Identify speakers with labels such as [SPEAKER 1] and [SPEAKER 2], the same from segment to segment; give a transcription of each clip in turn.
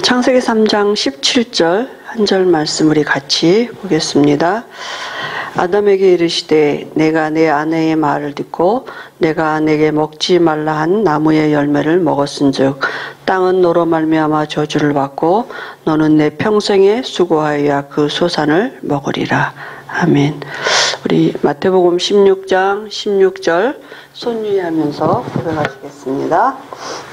[SPEAKER 1] 창세기 3장 17절 한 절 말씀 우리 같이 보겠습니다. 아담에게 이르시되 내가 내 아내의 말을 듣고 내가 내게 먹지 말라 한 나무의 열매를 먹었은즉 땅은 너로 말미암아 저주를 받고 너는 내 평생에 수고하여야 그 소산을 먹으리라. 아멘. 우리 마태복음 16장 16절 손유의하면서 고백하시겠습니다.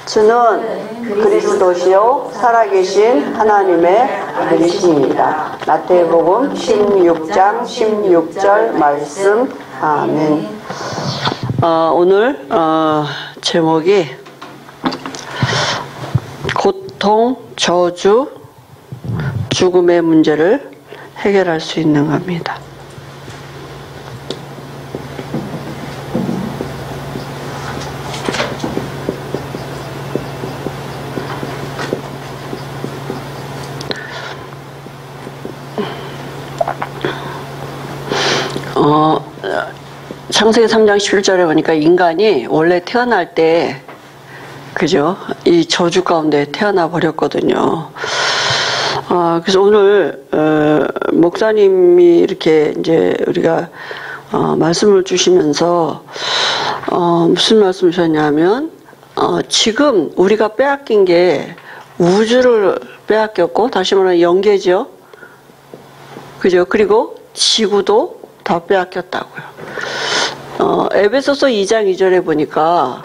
[SPEAKER 1] 주는 그리스도시요 살아계신 하나님의 아들이십니다. 마태복음 16장 16절 말씀. 아멘. 오늘 제목이 고통, 저주, 죽음의 문제를 해결할 수 있는 겁니다. 창세기 3장 11절에 보니까 인간이 원래 태어날 때 그죠? 이 저주 가운데 태어나 버렸거든요. 그래서 오늘 목사님이 이렇게 이제 우리가 말씀을 주시면서 무슨 말씀을 주셨냐면 지금 우리가 빼앗긴 게 우주를 빼앗겼고 다시 말하면 영계죠. 그죠? 그리고 지구도 다 빼앗겼다고요. 에베소서 2장 2절에 보니까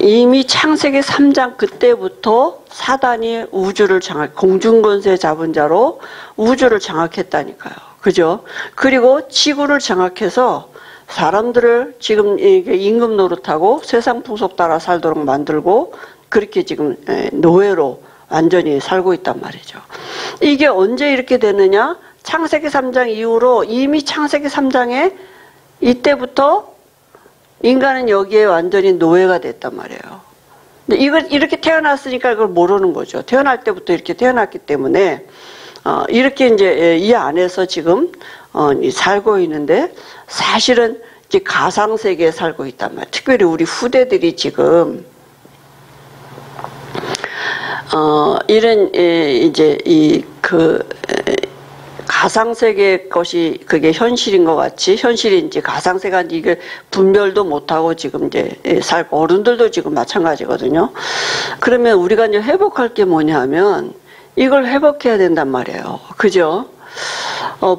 [SPEAKER 1] 이미 창세기 3장 그때부터 사단이 우주를 공중권세 잡은 자로 우주를 장악했다니까요. 그죠? 그리고 지구를 장악해서 사람들을 지금 임금 노릇하고 세상 풍속 따라 살도록 만들고 그렇게 지금 노예로 완전히 살고 있단 말이죠. 이게 언제 이렇게 되느냐? 창세기 3장 이후로 이미 창세기 3장에 이때부터 인간은 여기에 완전히 노예가 됐단 말이에요. 근데 이걸 이렇게 태어났으니까 이걸 모르는 거죠. 태어날 때부터 이렇게 태어났기 때문에 이렇게 이제 이 안에서 지금 살고 있는데 사실은 이제 가상 세계에 살고 있단 말이에요. 특별히 우리 후대들이 지금 이런 이제 가상세계의 것이 그게 현실인 것 같이 현실인지 가상세계인지 이게 분별도 못하고 지금 이제 살고 어른들도 지금 마찬가지거든요. 그러면 우리가 이제 회복할 게 뭐냐면 이걸 회복해야 된단 말이에요. 그죠?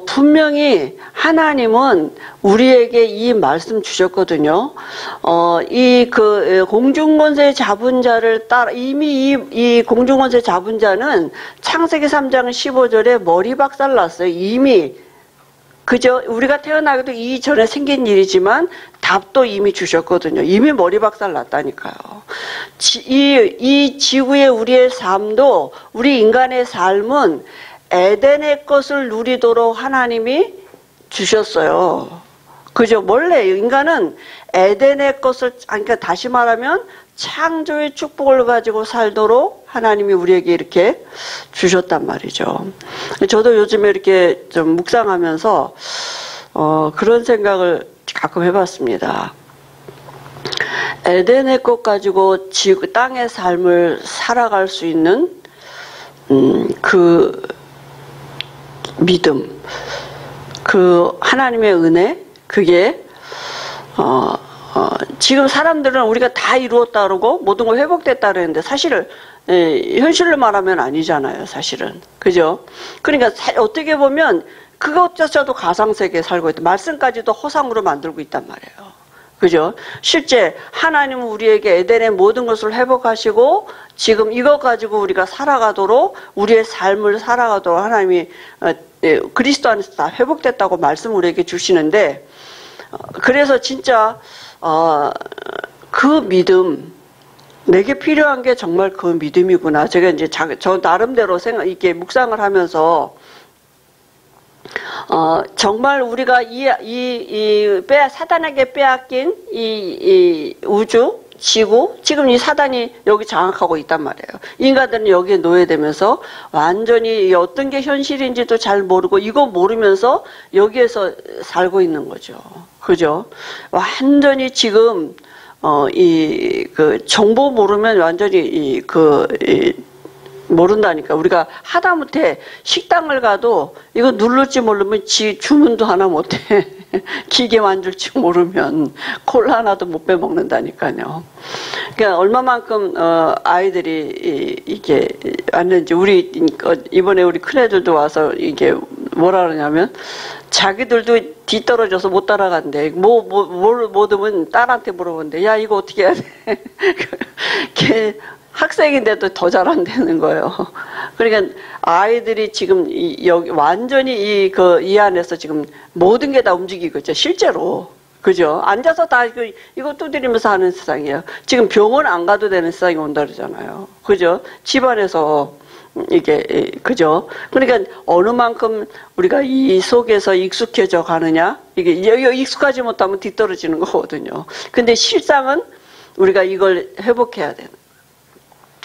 [SPEAKER 1] 분명히 하나님은 우리에게 이 말씀 주셨거든요. 이 공중권세 잡은 자를 따라 이미 이 공중권세 잡은 자는 창세기 3장 15절에 머리 박살 났어요. 이미 그죠? 우리가 태어나기도 이전에 생긴 일이지만 답도 이미 주셨거든요. 이미 머리 박살 났다니까요. 이 지구의 우리의 삶도 우리 인간의 삶은 에덴의 것을 누리도록 하나님이 주셨어요. 그죠? 원래 인간은 에덴의 것을, 그러니까 다시 말하면 창조의 축복을 가지고 살도록 하나님이 우리에게 이렇게 주셨단 말이죠. 저도 요즘에 이렇게 좀 묵상하면서 그런 생각을 가끔 해봤습니다. 에덴의 것 가지고 땅의 삶을 살아갈 수 있는 그 믿음, 그 하나님의 은혜, 그게 지금 사람들은 우리가 다 이루었다 그러고 모든 걸 회복됐다 그러는데 사실은 현실로 말하면 아니잖아요. 사실은. 그죠? 그러니까 어떻게 보면 그것조차도 가상세계에 살고 있다. 말씀까지도 허상으로 만들고 있단 말이에요. 그죠? 실제 하나님은 우리에게 에덴의 모든 것을 회복하시고 지금 이것 가지고 우리가 살아가도록 우리의 삶을 살아가도록 하나님이 그리스도 안에서 다 회복됐다고 말씀 우리에게 주시는데 그래서 진짜 그 믿음 내게 필요한 게 정말 그 믿음이구나. 제가 이제 저 나름대로 이렇게 묵상을 하면서 정말 우리가 사단에게 빼앗긴 이 우주, 지구, 지금 이 사단이 여기 장악하고 있단 말이에요. 인간들은 여기에 노예되면서 완전히 어떤 게 현실인지도 잘 모르고 이거 모르면서 여기에서 살고 있는 거죠. 그죠? 완전히 지금 그 정보 모르면 완전히 모른다니까. 우리가 하다못해 식당을 가도 이거 누를지 모르면 주문도 하나 못해. 기계 만질지 모르면 콜라 하나도 못 빼먹는다니까요. 그러니까 얼마만큼 아이들이 이게 왔는지. 우리 이번에 우리 큰애들도 와서 이게 뭐라 그러냐면 자기들도 뒤떨어져서 못 따라간대. 뭘 모르면 딸한테 물어본대. 야, 이거 어떻게 해야 돼? 걔 학생인데도 더 잘 안 되는 거예요. 그러니까 아이들이 지금 여기 완전히 이 안에서 지금 모든 게 다 움직이고 있죠. 실제로. 그죠? 앉아서 다 이거 두드리면서 하는 세상이에요. 지금 병원 안 가도 되는 세상이 온다 그러잖아요. 그죠? 집안에서 이게, 그죠? 그러니까 어느 만큼 우리가 이 속에서 익숙해져 가느냐? 이게 익숙하지 못하면 뒤떨어지는 거거든요. 근데 실상은 우리가 이걸 회복해야 되는 거예요.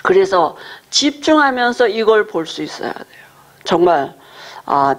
[SPEAKER 1] 그래서 집중하면서 이걸 볼 수 있어야 돼요. 정말,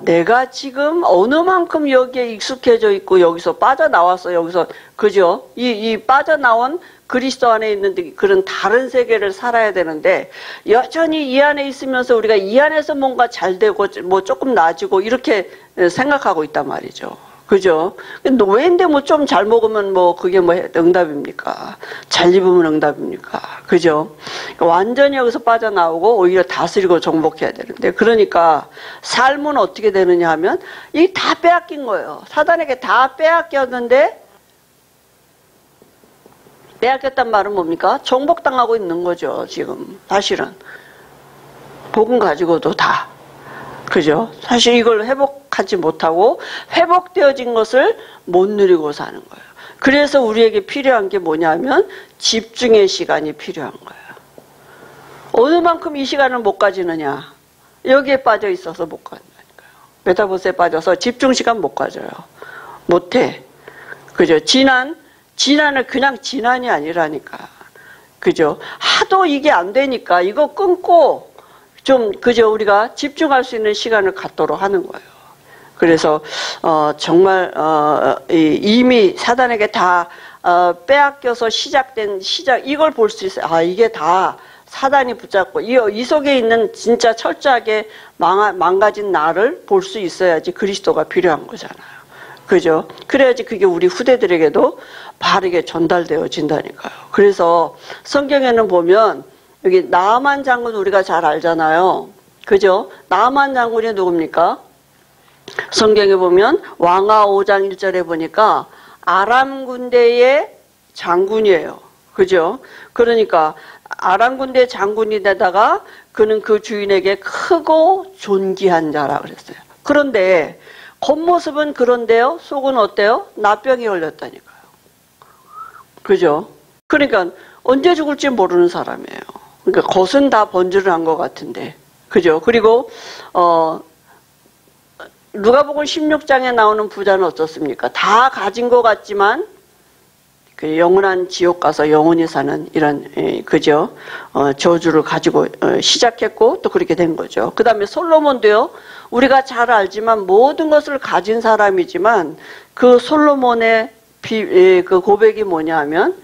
[SPEAKER 1] 내가 지금 어느 만큼 여기에 익숙해져 있고 여기서 빠져나왔어. 여기서, 그죠? 이 빠져나온 그리스도 안에 있는 그런 다른 세계를 살아야 되는데 여전히 이 안에 있으면서 우리가 이 안에서 뭔가 잘 되고 뭐 조금 나아지고 이렇게 생각하고 있단 말이죠. 그죠? 노예인데 뭐 좀 잘 먹으면 뭐 그게 뭐 응답입니까? 잘 입으면 응답입니까? 그죠? 완전히 여기서 빠져나오고 오히려 다스리고 정복해야 되는데, 그러니까 삶은 어떻게 되느냐 하면 이 다 빼앗긴 거예요. 사단에게 다 빼앗겼는데, 빼앗겼단 말은 뭡니까? 정복당하고 있는 거죠, 지금. 사실은. 복음 가지고도 다. 그죠? 사실 이걸 회복하지 못하고 회복되어진 것을 못 누리고 사는 거예요. 그래서 우리에게 필요한 게 뭐냐면 집중의 시간이 필요한 거예요. 어느 만큼 이 시간을 못 가지느냐? 여기에 빠져 있어서 못 가진다니까요. 메타버스에 빠져서 집중 시간 못 가져요. 못해. 그죠? 진안을 그냥 진안이 아니라니까. 그죠? 하도 이게 안 되니까 이거 끊고 좀, 그저 우리가 집중할 수 있는 시간을 갖도록 하는 거예요. 그래서, 정말, 이미 사단에게 다, 빼앗겨서 이걸 볼 수 있어요. 이게 다 사단이 붙잡고, 이 속에 있는 진짜 철저하게 망가진 나를 볼 수 있어야지 그리스도가 필요한 거잖아요. 그죠? 그래야지 그게 우리 후대들에게도 바르게 전달되어진다니까요. 그래서 성경에는 보면, 여기 나아만 장군 우리가 잘 알잖아요. 그죠? 나아만 장군이 누굽니까? 성경에 보면 왕하 5장 1절에 보니까 아람 군대의 장군이에요. 그죠? 그러니까 아람 군대 장군이 되다가 그는 그 주인에게 크고 존귀한 자라 그랬어요. 그런데 겉모습은 그런데요. 속은 어때요? 나병이 걸렸다니까요. 그죠? 그러니까 언제 죽을지 모르는 사람이에요. 그러니까 겉은 다 번지를 한 것 같은데. 그죠? 그리고, 누가복음 16장에 나오는 부자는 어떻습니까? 다 가진 것 같지만, 그 영원한 지옥 가서 영원히 사는 이런, 그죠? 저주를 가지고 시작했고 또 그렇게 된 거죠. 그 다음에 솔로몬도요, 우리가 잘 알지만 모든 것을 가진 사람이지만 그 솔로몬의 그 고백이 뭐냐 하면,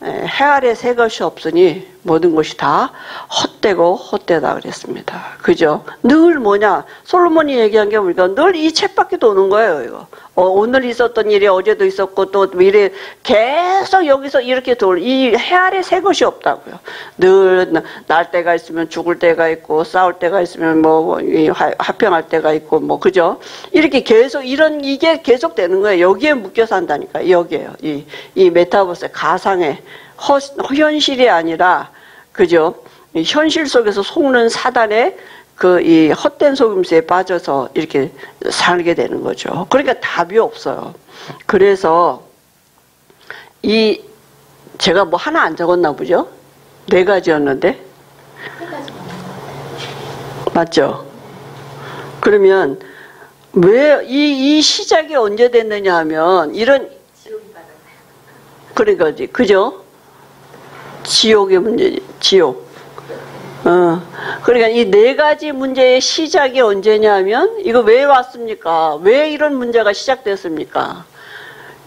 [SPEAKER 1] 해 아래 새 것이 없으니 모든 것이 다 헛되고 헛되다 그랬습니다. 그죠? 늘 뭐냐? 솔로몬이 얘기한 게 우리가 늘 이 책밖에 도는 거예요, 이거. 오늘 있었던 일이 어제도 있었고 또 미래 계속 여기서 이렇게 이 해 아래 새 것이 없다고요. 늘 날 때가 있으면 죽을 때가 있고 싸울 때가 있으면 뭐 화평할 때가 있고 뭐 그죠? 이렇게 계속 이게 계속 되는 거예요. 여기에 묶여 산다니까. 여기에요. 이 메타버스 가상의 현실이 아니라 그죠? 현실 속에서 속는 사단의 이 헛된 속임수에 빠져서 이렇게 살게 되는 거죠. 그러니까 답이 없어요. 그래서 제가 뭐 하나 안 적었나 보죠? 4가지였는데? 맞죠? 그러면 왜 이 시작이 언제 됐느냐 하면 이런 그러니까 그죠? 지옥의 문제지. 지옥. 그러니까 이 4가지 문제의 시작이 언제냐면 이거 왜 왔습니까? 왜 이런 문제가 시작됐습니까?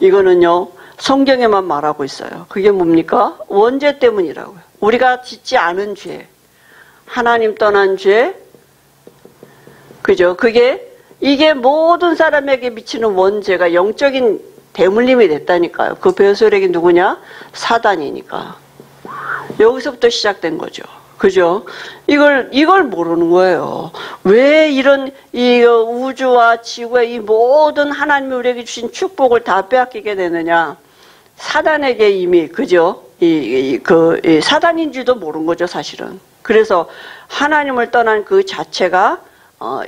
[SPEAKER 1] 이거는요 성경에만 말하고 있어요. 그게 뭡니까? 원죄 때문이라고요. 우리가 짓지 않은 죄. 하나님 떠난 죄, 그죠? 이게 모든 사람에게 미치는 원죄가 영적인 대물림이 됐다니까요. 그 배설액이 누구냐? 사단이니까. 여기서부터 시작된 거죠. 그죠? 이걸 모르는 거예요. 왜 이런 이 우주와 지구의 이 모든 하나님이 우리에게 주신 축복을 다 빼앗기게 되느냐? 사단에게 이미, 그죠? 사단인지도 모르는 거죠, 사실은. 그래서 하나님을 떠난 그 자체가,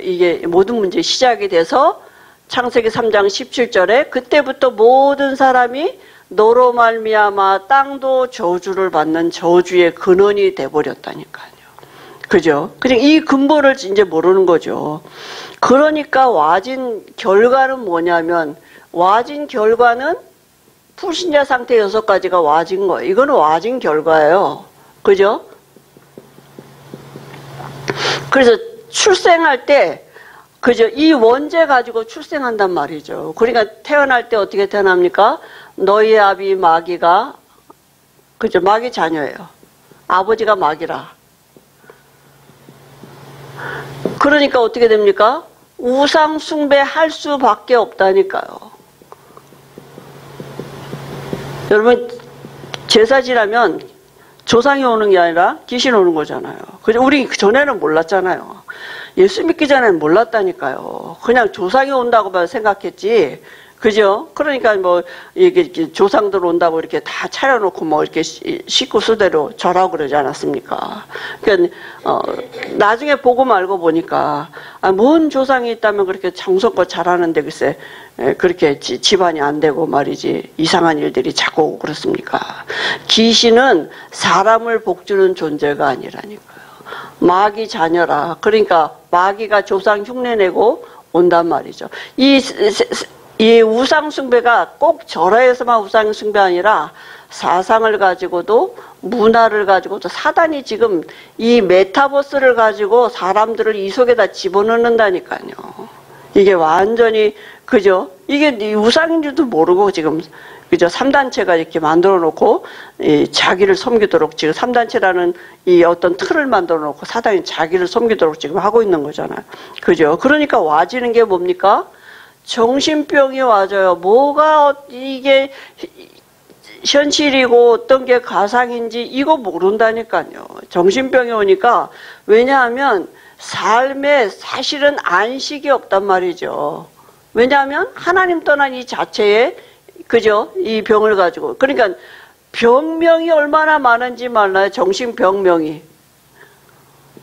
[SPEAKER 1] 이게 모든 문제의 시작이 돼서 창세기 3장 17절에 그때부터 모든 사람이 너로 말미암아 땅도 저주를 받는 저주의 근원이 돼버렸다니까요. 그죠? 그냥 이 근본을 이제 모르는 거죠. 그러니까 와진 결과는 뭐냐면, 와진 결과는 불신자 상태 6가지가 와진 거예요. 이거는 와진 결과예요. 그죠? 그래서 출생할 때, 그죠? 이 원죄 가지고 출생한단 말이죠. 그러니까 태어날 때 어떻게 태어납니까? 너희 아비 마귀가, 그죠? 마귀 자녀예요. 아버지가 마귀라. 그러니까 어떻게 됩니까? 우상 숭배할 수밖에 없다니까요. 여러분, 제사 지나면 조상이 오는 게 아니라 귀신 오는 거잖아요. 그죠? 우리 전에는 몰랐잖아요. 예수 믿기 전에는 몰랐다니까요. 그냥 조상이 온다고만 생각했지. 그죠? 그러니까 뭐, 이게 조상들 온다고 이렇게 다 차려놓고 뭐 이렇게 식구 수대로 절하고 그러지 않았습니까? 그러니까, 나중에 보고 말고 보니까, 뭔 조상이 있다면 그렇게 정성껏 잘하는데 글쎄, 그렇게 집안이 안 되고 말이지, 이상한 일들이 자꾸 오고 그렇습니까? 귀신은 사람을 복주는 존재가 아니라니까요. 마귀 자녀라. 그러니까 마귀가 조상 흉내내고 온단 말이죠. 이 우상숭배가 꼭 절하에서만 우상숭배 아니라 사상을 가지고도 문화를 가지고도 사단이 지금 이 메타버스를 가지고 사람들을 이 속에다 집어넣는다니까요. 이게 완전히, 그죠? 이게 우상인 줄도 모르고 지금, 그죠? 3단체가 이렇게 만들어 놓고 자기를 섬기도록 지금 3단체라는 이 어떤 틀을 만들어 놓고 사단이 자기를 섬기도록 지금 하고 있는 거잖아요. 그죠? 그러니까 와지는 게 뭡니까? 정신병이 와져요. 뭐가 이게 현실이고 어떤 게 가상인지 이거 모른다니까요. 정신병이 오니까. 왜냐하면 삶에 사실은 안식이 없단 말이죠. 왜냐하면 하나님 떠난 이 자체에, 그죠? 이 병을 가지고. 그러니까 병명이 얼마나 많은지 몰라요. 정신병명이.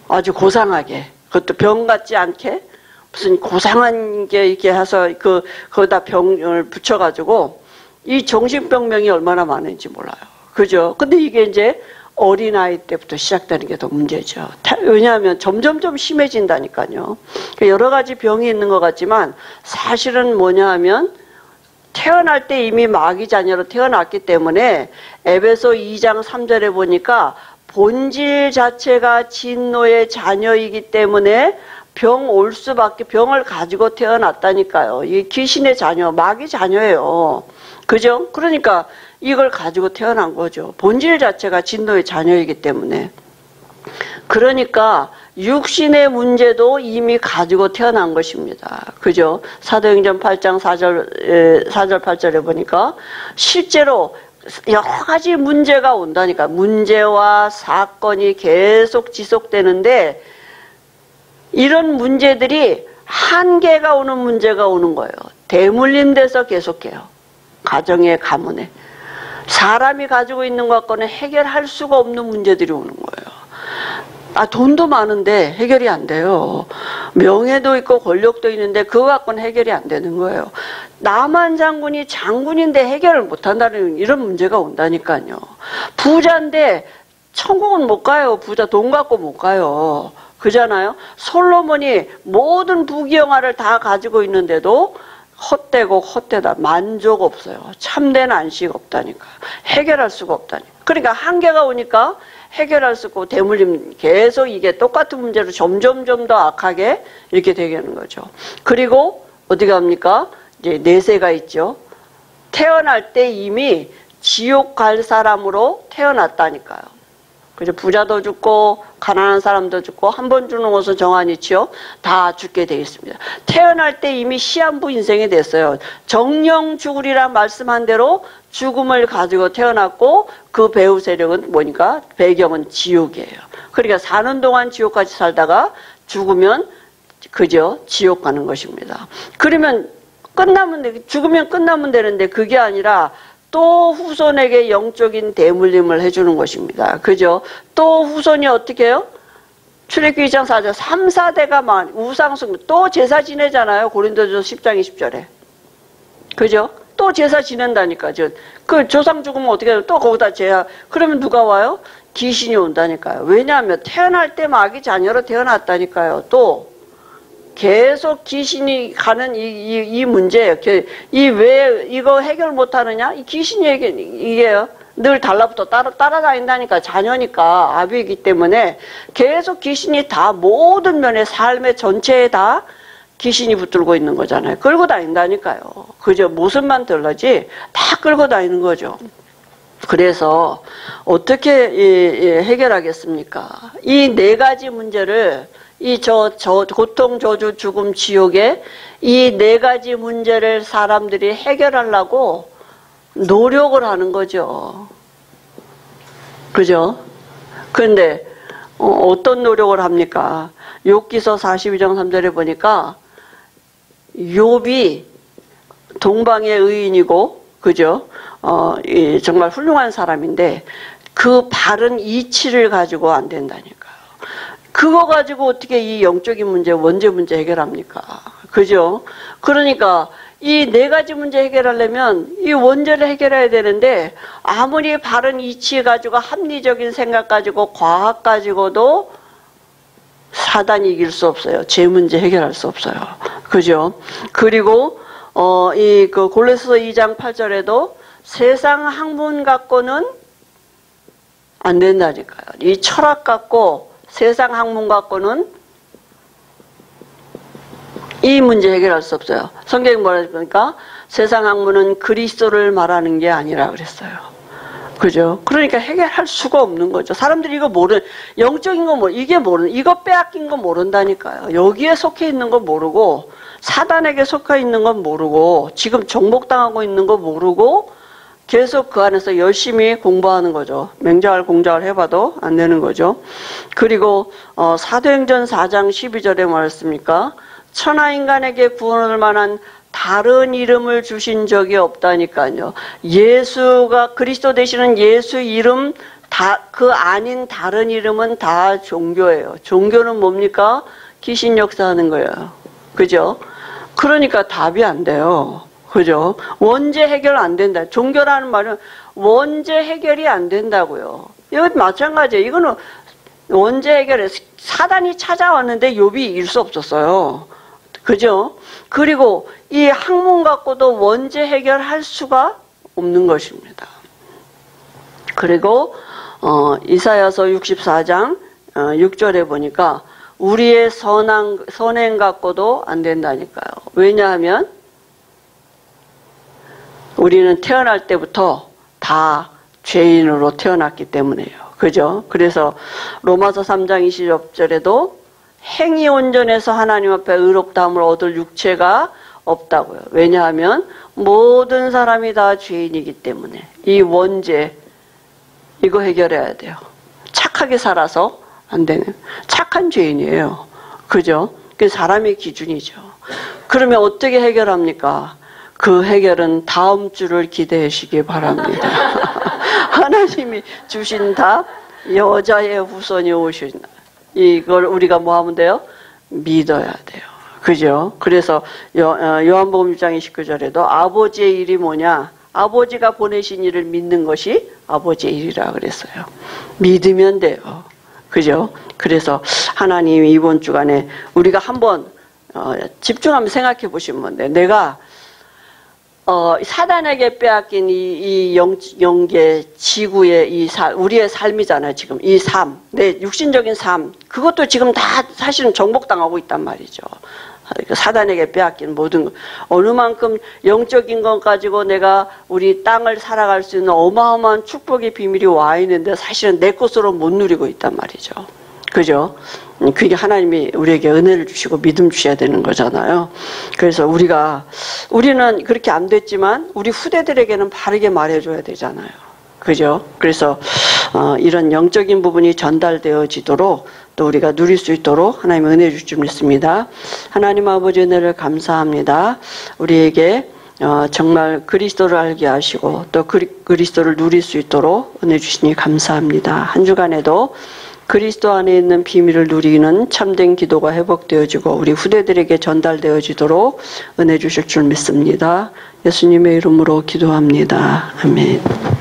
[SPEAKER 1] 아주 고상하게. 그것도 병 같지 않게. 무슨 고상한 게 이렇게 해서 거기다 병을 붙여가지고 이 정신병명이 얼마나 많은지 몰라요. 그죠? 근데 이게 이제 어린아이 때부터 시작되는 게 더 문제죠. 왜냐하면 점점점 심해진다니까요. 여러 가지 병이 있는 것 같지만 사실은 뭐냐 하면 태어날 때 이미 마귀 자녀로 태어났기 때문에 에베소 2장 3절에 보니까 본질 자체가 진노의 자녀이기 때문에 병 올 수밖에, 병을 가지고 태어났다니까요. 이 귀신의 자녀, 마귀 자녀예요. 그죠? 그러니까 이걸 가지고 태어난 거죠. 본질 자체가 진노의 자녀이기 때문에. 그러니까 육신의 문제도 이미 가지고 태어난 것입니다. 그죠? 사도행전 8장 4절 8절에 보니까 실제로 여러 가지 문제가 온다니까. 문제와 사건이 계속 지속되는데 이런 문제들이 한계가 오는 문제가 오는 거예요. 대물림돼서 계속해요. 가정의 가문에. 사람이 가지고 있는 것과는 해결할 수가 없는 문제들이 오는 거예요. 돈도 많은데 해결이 안 돼요. 명예도 있고 권력도 있는데 그거 갖고는 해결이 안 되는 거예요. 남한 장군이 장군인데 해결을 못한다는 이런 문제가 온다니까요. 부자인데 천국은 못 가요. 부자 돈 갖고 못 가요. 그잖아요. 솔로몬이 모든 부귀영화를 다 가지고 있는데도 헛되고 헛되다. 만족 없어요. 참된 안식 없다니까. 해결할 수가 없다니까. 그러니까 한계가 오니까 해결할 수 없고 대물림 계속 이게 똑같은 문제로 점점점 더 악하게 이렇게 되는 거죠. 그리고 어디 갑니까? 이제 내세가 있죠. 태어날 때 이미 지옥 갈 사람으로 태어났다니까요. 그죠? 부자도 죽고 가난한 사람도 죽고 한 번 죽는 것은 정한이치요. 다 죽게 되어 있습니다. 태어날 때 이미 시한부 인생이 됐어요. 정령 죽으리라 말씀한 대로 죽음을 가지고 태어났고 그 배후 세력은 뭐니까 배경은 지옥이에요. 그러니까 사는 동안 지옥까지 살다가 죽으면 그죠? 지옥 가는 것입니다. 그러면 죽으면 끝나면 되는데 그게 아니라 또 후손에게 영적인 대물림을 해주는 것입니다. 그죠? 또 후손이 어떻게 해요? 출애굽기 2장 4절 3, 4대가 우상숭 또 제사 지내잖아요. 고린도전서 10장 20절에. 그죠? 또 제사 지낸다니까. 그 조상 죽으면 어떻게 해요? 또 거기다 제사. 그러면 누가 와요? 귀신이 온다니까요. 왜냐하면 태어날 때 마귀 자녀로 태어났다니까요. 또 계속 귀신이 가는 이 문제예요. 왜 이거 해결 못하느냐? 이 귀신이 이게요. 늘 달라붙어 따라다닌다니까. 자녀니까 아비이기 때문에 계속 귀신이 다 모든 면의 삶의 전체에 다 귀신이 붙들고 있는 거잖아요. 끌고 다닌다니까요. 그죠? 모습만 들러지 다 끌고 다니는 거죠. 그래서 어떻게 해결하겠습니까? 이 네 가지 문제를 고통, 저주, 죽음, 지옥에 이 네 가지 문제를 사람들이 해결하려고 노력을 하는 거죠. 그죠? 그런데 어떤 노력을 합니까? 욥기서 42장 3절에 보니까 욥이 동방의 의인이고, 그죠? 정말 훌륭한 사람인데 그 바른 이치를 가지고 안 된다니까요. 그거 가지고 어떻게 이 영적인 문제, 원죄 문제 해결합니까? 그죠? 그러니까 이 네 가지 문제 해결하려면 이 원죄를 해결해야 되는데 아무리 바른 이치 가지고 합리적인 생각 가지고 과학 가지고도 사단이 이길 수 없어요. 죄 문제 해결할 수 없어요. 그죠? 그리고 그 골로새서 2장 8절에도 세상 학문 갖고는 안 된다니까요. 이 철학 갖고 세상 학문 갖고는 이 문제 해결할 수 없어요. 성경이 뭐라 그러니까 세상 학문은 그리스도를 말하는 게 아니라 그랬어요. 그죠? 그러니까 해결할 수가 없는 거죠. 사람들이 이거 영적인 거 이거 빼앗긴 거 모른다니까요. 여기에 속해 있는 거 모르고 사단에게 속해 있는 건 모르고 지금 정복당하고 있는 거 모르고 계속 그 안에서 열심히 공부하는 거죠. 맹자할 공자를 해봐도 안 되는 거죠. 그리고 사도행전 4장 12절에 뭐랬습니까? 천하인간에게 구원할 만한 다른 이름을 주신 적이 없다니까요. 예수가 그리스도 되시는 예수 이름 그 아닌 다른 이름은 다 종교예요. 종교는 뭡니까? 귀신 역사하는 거예요. 그죠? 그러니까 답이 안 돼요. 그죠? 원죄 해결 안 된다. 종교라는 말은 원죄 해결이 안 된다고요. 이건 마찬가지예요. 이거는 원죄 해결에 사단이 찾아왔는데 욥이 이길 수 없었어요. 그죠? 그리고 이 학문 갖고도 원죄 해결할 수가 없는 것입니다. 그리고 이사야서 64장 6절에 보니까 우리의 선행 갖고도 안 된다니까요. 왜냐하면 우리는 태어날 때부터 다 죄인으로 태어났기 때문에요. 그죠? 그래서 로마서 3장 20절에도 행위 온전해서 하나님 앞에 의롭다함을 얻을 육체가 없다고요. 왜냐하면 모든 사람이 다 죄인이기 때문에 이 원죄 이거 해결해야 돼요. 착하게 살아서 안 되는 착한 죄인이에요. 그죠? 그게 사람의 기준이죠. 그러면 어떻게 해결합니까? 그 해결은 다음 주를 기대하시기 바랍니다. 하나님이 주신 답, 여자의 후손이 오신다. 이걸 우리가 뭐 하면 돼요? 믿어야 돼요. 그죠? 그래서 요한복음 1장 29절에도 아버지의 일이 뭐냐? 아버지가 보내신 일을 믿는 것이 아버지의 일이라 그랬어요. 믿으면 돼요. 그죠? 그래서 하나님이 이번 주간에 우리가 한번 집중하면 생각해 보시면 돼요. 내가 사단에게 빼앗긴 이 영계 지구의 우리의 삶이잖아요. 지금 이 삶, 내 육신적인 삶, 그것도 지금 다 사실은 정복당하고 있단 말이죠. 사단에게 빼앗긴 모든 것, 어느 만큼 영적인 것 가지고 내가 우리 땅을 살아갈 수 있는 어마어마한 축복의 비밀이 와 있는데 사실은 내 것으로 못 누리고 있단 말이죠. 그죠? 그게 하나님이 우리에게 은혜를 주시고 믿음 주셔야 되는 거잖아요. 그래서 우리는 그렇게 안 됐지만 우리 후대들에게는 바르게 말해줘야 되잖아요. 그죠? 그래서 이런 영적인 부분이 전달되어지도록 또 우리가 누릴 수 있도록 하나님 은혜 주실 줄 믿습니다. 하나님 아버지 은혜를 감사합니다. 우리에게 정말 그리스도를 알게 하시고 또 그리스도를 누릴 수 있도록 은혜 주시니 감사합니다. 한 주간에도 그리스도 안에 있는 비밀을 누리는 참된 기도가 회복되어지고 우리 후대들에게 전달되어지도록 은혜 주실 줄 믿습니다. 예수님의 이름으로 기도합니다. 아멘.